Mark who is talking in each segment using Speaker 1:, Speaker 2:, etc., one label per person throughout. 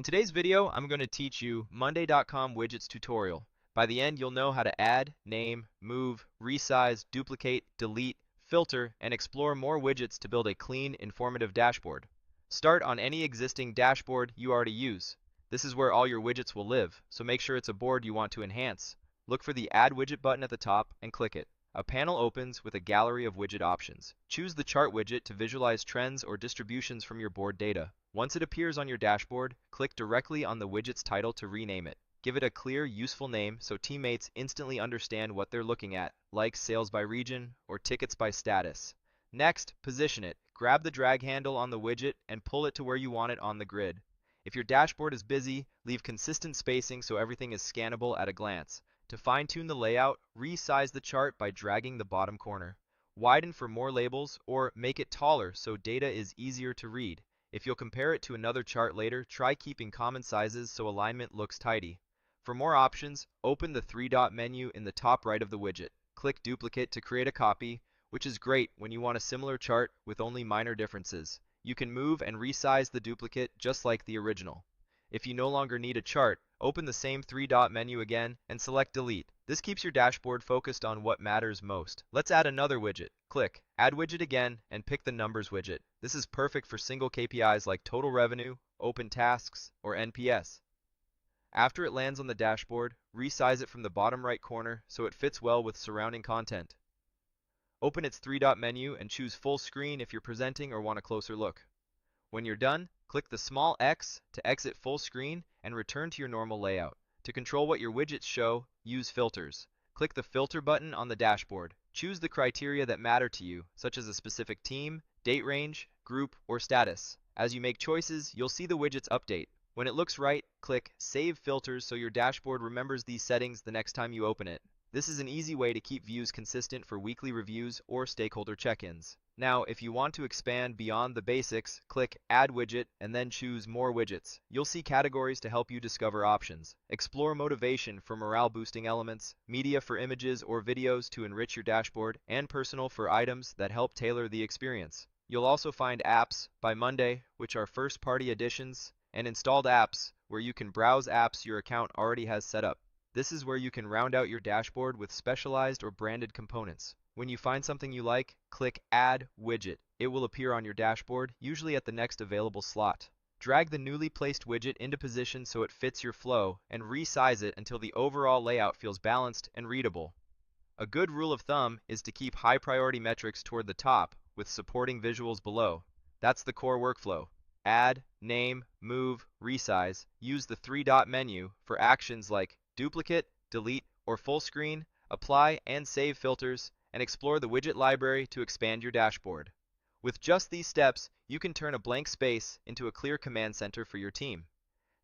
Speaker 1: In today's video, I'm going to teach you Monday.com widgets tutorial. By the end, you'll know how to add, name, move, resize, duplicate, delete, filter, and explore more widgets to build a clean, informative dashboard. Start on any existing dashboard you already use. This is where all your widgets will live, so make sure it's a board you want to enhance. Look for the Add Widget button at the top and click it. A panel opens with a gallery of widget options. Choose the Chart widget to visualize trends or distributions from your board data. Once it appears on your dashboard, click directly on the widget's title to rename it. Give it a clear, useful name so teammates instantly understand what they're looking at, like sales by region or tickets by status. Next, position it. Grab the drag handle on the widget and pull it to where you want it on the grid. If your dashboard is busy, leave consistent spacing so everything is scannable at a glance. To fine-tune the layout, resize the chart by dragging the bottom corner. Widen for more labels or make it taller so data is easier to read. If you'll compare it to another chart later, try keeping common sizes so alignment looks tidy. For more options, open the three-dot menu in the top right of the widget. Click Duplicate to create a copy, which is great when you want a similar chart with only minor differences. You can move and resize the duplicate just like the original. If you no longer need a chart, open the same three-dot menu again and select Delete. This keeps your dashboard focused on what matters most. Let's add another widget. Click Add Widget again and pick the Numbers widget. This is perfect for single KPIs like total revenue, open tasks, or NPS. After it lands on the dashboard, resize it from the bottom right corner so it fits well with surrounding content. Open its three-dot menu and choose Full Screen if you're presenting or want a closer look. When you're done, click the small X to exit full screen and return to your normal layout. To control what your widgets show, use filters. Click the Filter button on the dashboard. Choose the criteria that matter to you, such as a specific team, date range, group, or status. As you make choices, you'll see the widgets update. When it looks right, click Save Filters so your dashboard remembers these settings the next time you open it. This is an easy way to keep views consistent for weekly reviews or stakeholder check-ins. Now, if you want to expand beyond the basics, click Add Widget and then choose More Widgets. You'll see categories to help you discover options. Explore motivation for morale-boosting elements, media for images or videos to enrich your dashboard, and personal for items that help tailor the experience. You'll also find Apps by Monday, which are first-party additions, and Installed Apps, where you can browse apps your account already has set up. This is where you can round out your dashboard with specialized or branded components. When you find something you like, click Add Widget. It will appear on your dashboard, usually at the next available slot. Drag the newly placed widget into position so it fits your flow, and resize it until the overall layout feels balanced and readable. A good rule of thumb is to keep high priority metrics toward the top, with supporting visuals below. That's the core workflow. Add, name, move, resize. Use the three-dot menu for actions like duplicate, delete, or full screen. Apply and save filters, and explore the widget library to expand your dashboard. With just these steps, you can turn a blank space into a clear command center for your team.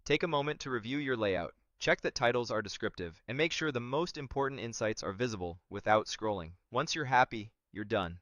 Speaker 1: Take a moment to review your layout. Check that titles are descriptive, and make sure the most important insights are visible without scrolling. Once you're happy, you're done.